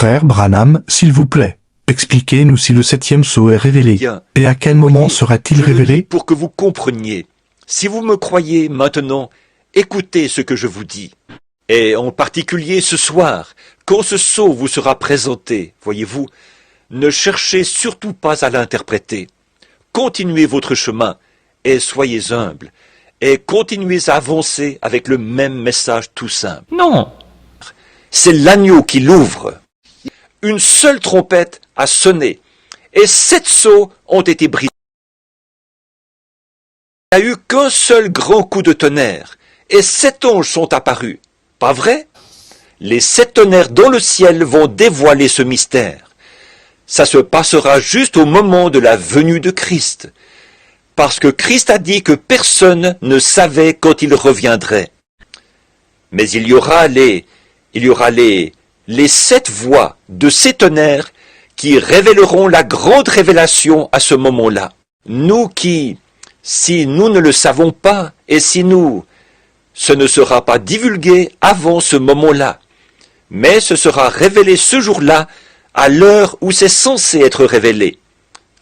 Frère Branham, s'il vous plaît, expliquez-nous si le septième sceau est révélé. Bien. Et à quel moment Voyez, sera-t-il je le révélé? dis pour que vous compreniez. Si vous me croyez maintenant, écoutez ce que je vous dis. Et en particulier ce soir, quand ce sceau vous sera présenté, voyez-vous, ne cherchez surtout pas à l'interpréter. Continuez votre chemin et soyez humble. Et continuez à avancer avec le même message tout simple. Non. C'est l'agneau qui l'ouvre. Une seule trompette a sonné, et 7 sceaux ont été brisés. Il n'y a eu qu'un seul grand coup de tonnerre, et 7 anges sont apparus. Pas vrai? Les 7 tonnerres dans le ciel vont dévoiler ce mystère. Ça se passera juste au moment de la venue de Christ. Parce que Christ a dit que personne ne savait quand il reviendrait. Mais il y aura les 7 voix de ces tonnerres qui révéleront la grande révélation à ce moment-là. Nous qui, si nous ne le savons pas, et si ce ne sera pas divulgué avant ce moment-là, mais ce sera révélé ce jour-là, à l'heure où c'est censé être révélé.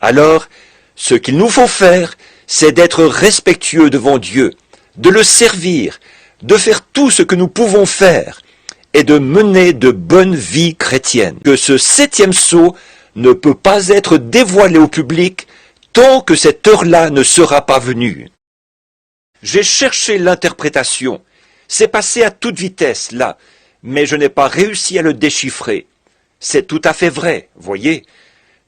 Alors, ce qu'il nous faut faire, c'est d'être respectueux devant Dieu, de le servir, de faire tout ce que nous pouvons faire, et de mener de bonnes vies chrétiennes. Que ce 7e sceau ne peut pas être dévoilé au public tant que cette heure-là ne sera pas venue. J'ai cherché l'interprétation. C'est passé à toute vitesse, là, mais je n'ai pas réussi à le déchiffrer. C'est tout à fait vrai, voyez.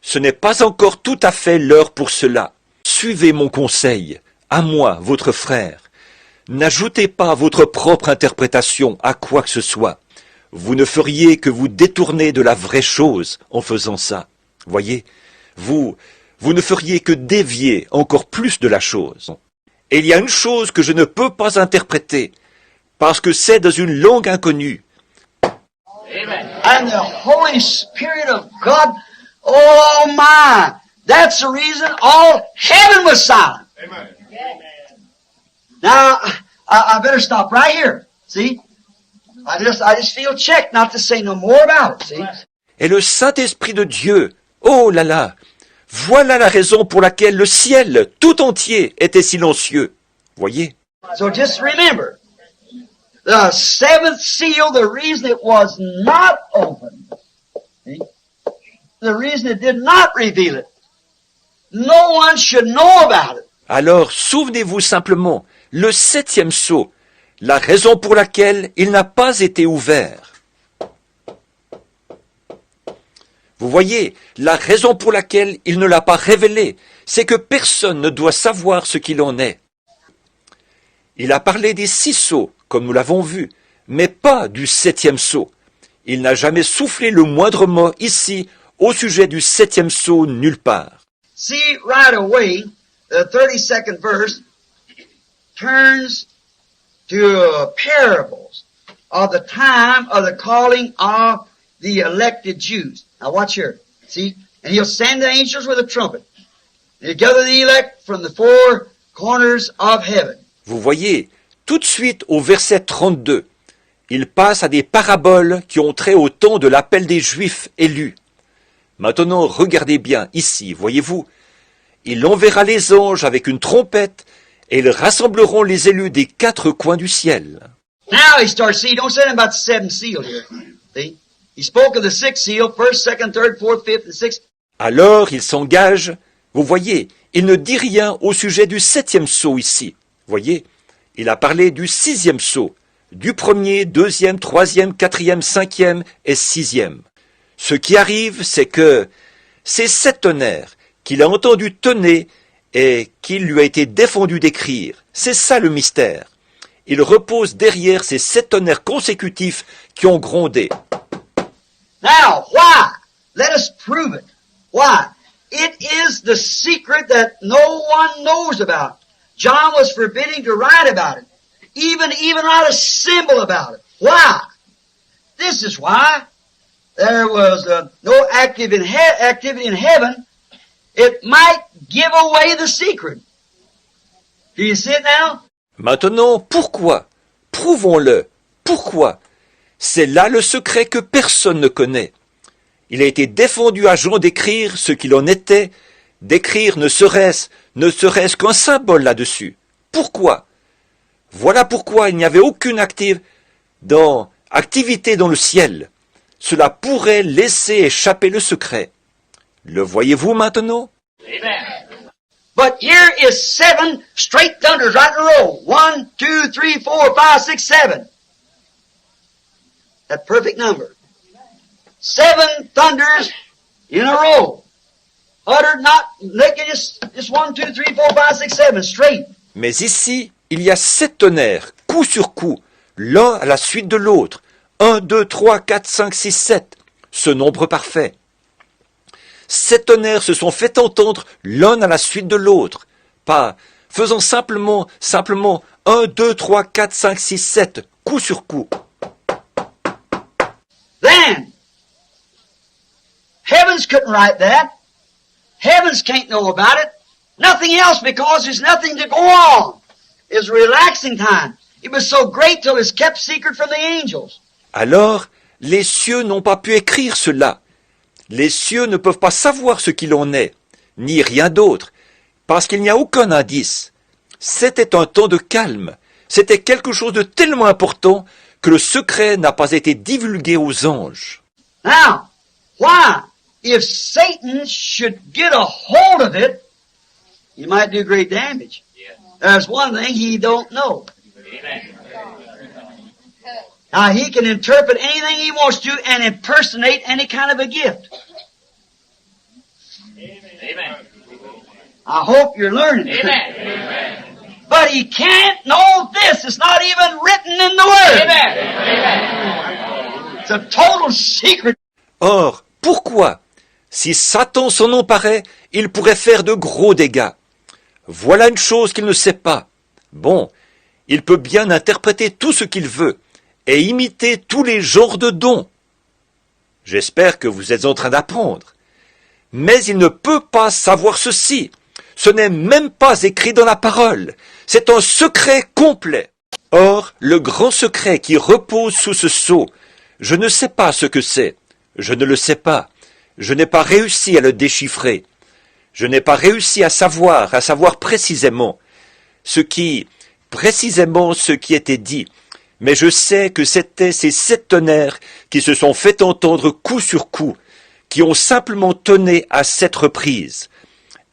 Ce n'est pas encore tout à fait l'heure pour cela. Suivez mon conseil, à moi, votre frère. N'ajoutez pas votre propre interprétation à quoi que ce soit. Vous ne feriez que vous détourner de la vraie chose en faisant ça. Voyez, vous ne feriez que dévier encore plus de la chose. Et il y a une chose que je ne peux pas interpréter, parce que c'est dans une langue inconnue. And the Holy Spirit of God, oh my, that's the reason all heaven was silent. Amen. Now, I better stop right here. See? I just feel checked not to say no more about it. See? Et le Saint-Esprit de Dieu, oh là là, voilà la raison pour laquelle le ciel tout entier était silencieux. Voyez? So just remember, the 7th seal, the reason it was not opened, see? The reason it did not reveal it, no one should know about it. Alors, souvenez-vous simplement, le 7e sceau, la raison pour laquelle il n'a pas été ouvert. Vous voyez, la raison pour laquelle il ne l'a pas révélé, c'est que personne ne doit savoir ce qu'il en est. Il a parlé des 6 sceaux, comme nous l'avons vu, mais pas du 7e sceau. Il n'a jamais soufflé le moindre mot ici au sujet du 7e sceau nulle part. See, right away, the 32nd verse turns to parables of the time of the calling of the elected Jews. Now watch here. See? And he'll send the angels with a trumpet. And he'll gather the elect from the 4 corners of heaven. Vous voyez, tout de suite au verset 32, il passe à des paraboles qui ont trait au temps de l'appel des Juifs élus. Maintenant, regardez bien ici, voyez-vous, il enverra les anges avec une trompette et ils rassembleront les élus des 4 coins du ciel. Now he starts, see, don't say anything about the 7th seal here. See? He spoke of the 6th seal, 1st, 2nd, 3rd, 4th, 5th, and 6th. Alors il s'engage, vous voyez, il ne dit rien au sujet du 7e sceau ici. Voyez, il a parlé du 6e sceau, du 1er, 2e, 3e, 4e, 5e et 6e. Ce qui arrive, c'est que ces 7 tonnerres qu'il a entendu tonner et qu'il lui a été défendu d'écrire, c'est ça le mystère. Il repose derrière ces 7 tonnerres consécutifs qui ont grondé. Now, why? Let us prove it. Why? It is the secret that no one knows about. John was forbidding to write about it. Even write a symbol about it. Why? This is why. There was no activity in heaven. It might give away the secret. Do you see it now? Maintenant, pourquoi? Prouvons-le. Pourquoi? C'est là le secret que personne ne connaît. Il a été défendu à Jean d'écrire ce qu'il en était, d'écrire ne serait-ce qu'un symbole là-dessus. Pourquoi? Voilà pourquoi il n'y avait aucune activité dans le ciel. Cela pourrait laisser échapper le secret. Le voyez-vous maintenant? Amen. But here is 7 straight thunders right in a row. 1, 2, 3, 4, 5, 6, 7. That perfect number. 7 thunders in a row. Uttered not, making just 1, 2, 3, 4, 5, 6, 7, straight. Mais ici, il y a 7 tonnerres, coup sur coup, l'un à la suite de l'autre. 1, 2, 3, 4, 5, 6, 7. Ce nombre parfait. 7 tonnerres se sont fait entendre l'un à la suite de l'autre. Pas faisant simplement 1, 2, 3, 4, 5, 6, 7, coup sur coup. Then, heavens couldn't write that. Heavens can't know about it. Nothing else because there's nothing to go on. It's relaxing time. It was so great till it's kept secret from the angels. Alors, les cieux n'ont pas pu écrire cela. Les cieux ne peuvent pas savoir ce qu'il en est, ni rien d'autre, parce qu'il n'y a aucun indice. C'était un temps de calme. C'était quelque chose de tellement important que le secret n'a pas été divulgué aux anges. Now, why? If Satan should get a hold of it, he might do great damage. There's one thing he don't know. Now, he can interpret anything he wants to and impersonate any kind of a gift. Amen. I hope you're learning. Amen. But he can't know this. It's not even written in the Word. Amen. It's a total secret. Or, pourquoi? Si Satan s'en emparait, il pourrait faire de gros dégâts. Voilà une chose qu'il ne sait pas. Bon, il peut bien interpréter tout ce qu'il veut et imiter tous les genres de dons. J'espère que vous êtes en train d'apprendre. Mais il ne peut pas savoir ceci. Ce n'est même pas écrit dans la parole. C'est un secret complet. Or, le grand secret qui repose sous ce sceau, je ne sais pas ce que c'est. Je ne le sais pas. Je n'ai pas réussi à le déchiffrer. Je n'ai pas réussi à savoir précisément ce qui était dit. Mais je sais que c'était ces 7 tonnerres qui se sont fait entendre coup sur coup, qui ont simplement tonné à 7 reprises.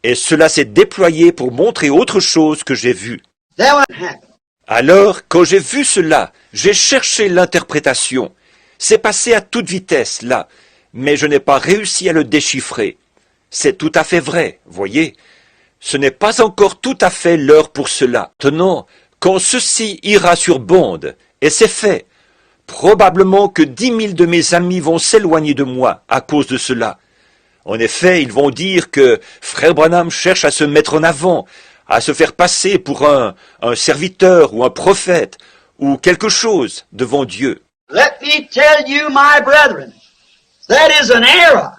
Et cela s'est déployé pour montrer autre chose que j'ai vu. Then when it happened, Alors, quand j'ai vu cela, j'ai cherché l'interprétation. C'est passé à toute vitesse, là, mais je n'ai pas réussi à le déchiffrer. C'est tout à fait vrai, voyez. Ce n'est pas encore tout à fait l'heure pour cela. Maintenant, quand ceci ira sur bande, et c'est fait, probablement que 10 000 de mes amis vont s'éloigner de moi à cause de cela. En effet, ils vont dire que Frère Branham cherche à se mettre en avant, à se faire passer pour un serviteur ou un prophète ou quelque chose devant Dieu. let me tell you, my brethren, that is an error.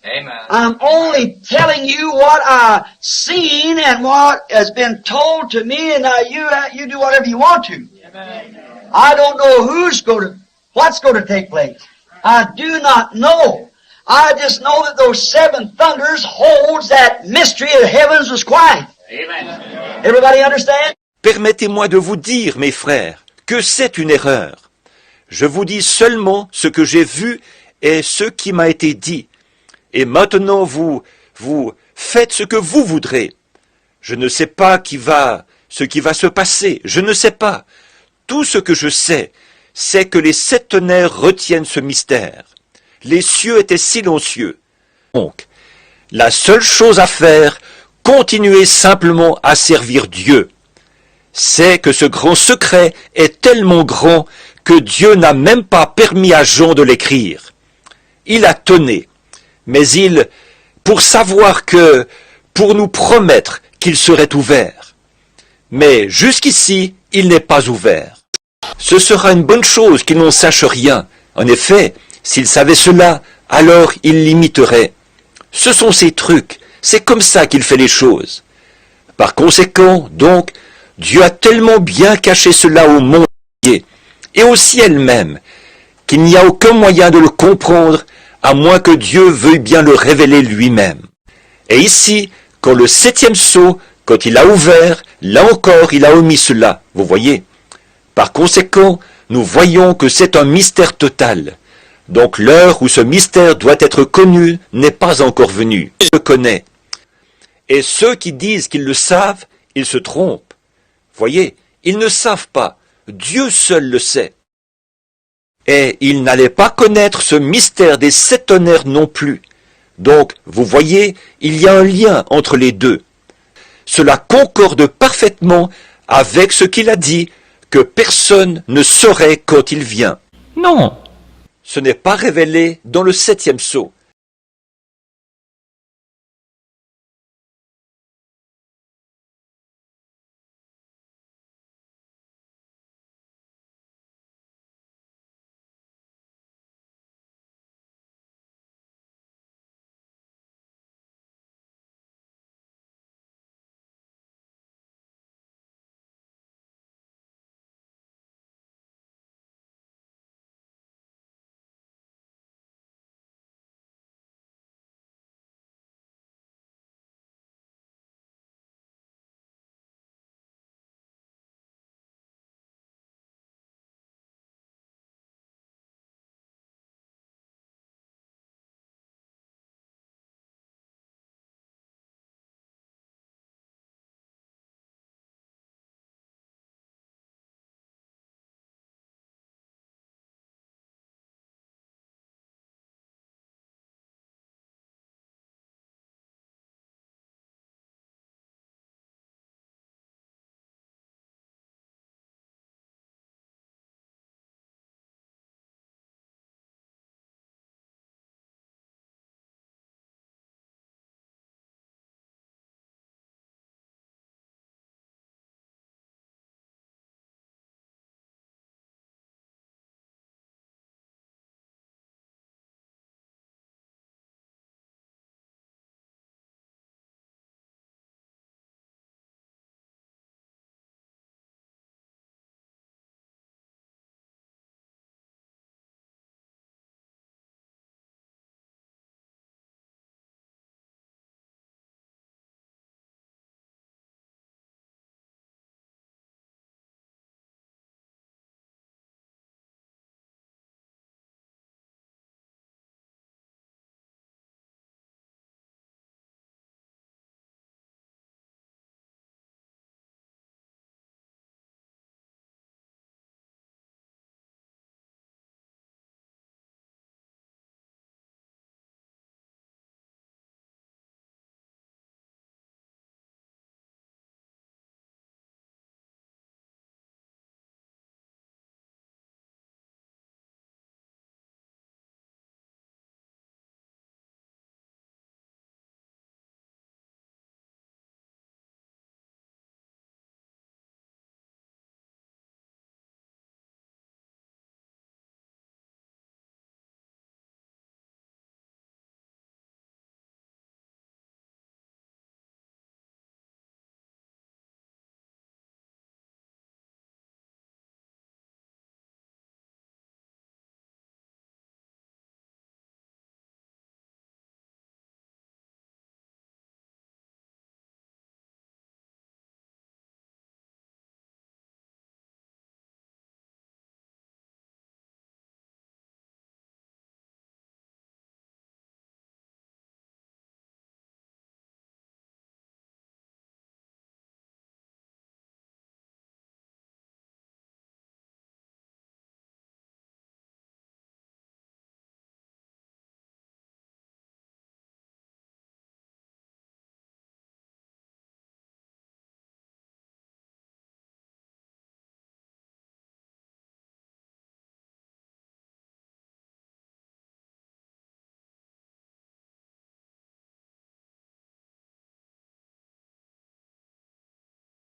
Amen. I'm only telling you what I've seen and what has been told to me, and you do whatever you want to. I don't know what's going to take place. I do not know. I just know that those 7 thunders holds that mystery of the heavens was quiet. Amen. Everybody understand? Permettez-moi de vous dire, mes frères, que c'est une erreur. Je vous dis seulement ce que j'ai vu et ce qui m'a été dit. Et maintenant, vous faites ce que vous voudrez. Je ne sais pas ce qui va se passer. Je ne sais pas. Tout ce que je sais, c'est que les 7 tonnerres retiennent ce mystère. Les cieux étaient silencieux. Donc, la seule chose à faire, continuez simplement à servir Dieu. C'est que ce grand secret est tellement grand que Dieu n'a même pas permis à Jean de l'écrire. Il a tonné, mais pour nous promettre qu'il serait ouvert. Mais jusqu'ici, il n'est pas ouvert. Ce sera une bonne chose qu'il n'en sache rien. En effet, s'il savait cela, alors il l'imiterait. Ce sont ses trucs, c'est comme ça qu'il fait les choses. Par conséquent, donc, Dieu a tellement bien caché cela au monde entier, et au ciel même, qu'il n'y a aucun moyen de le comprendre, à moins que Dieu veuille bien le révéler lui-même. Et ici, quand le 7e sceau, quand il a ouvert, là encore il a omis cela, vous voyez. Par conséquent, nous voyons que c'est un mystère total. Donc l'heure où ce mystère doit être connu n'est pas encore venue. Je le connais. Et ceux qui disent qu'ils le savent, ils se trompent. Voyez, ils ne savent pas. Dieu seul le sait. Et ils n'allaient pas connaître ce mystère des 7 tonnerres non plus. Donc, vous voyez, il y a un lien entre les deux. Cela concorde parfaitement avec ce qu'il a dit, que personne ne saurait quand il vient. Non. Ce n'est pas révélé dans le 7e sceau.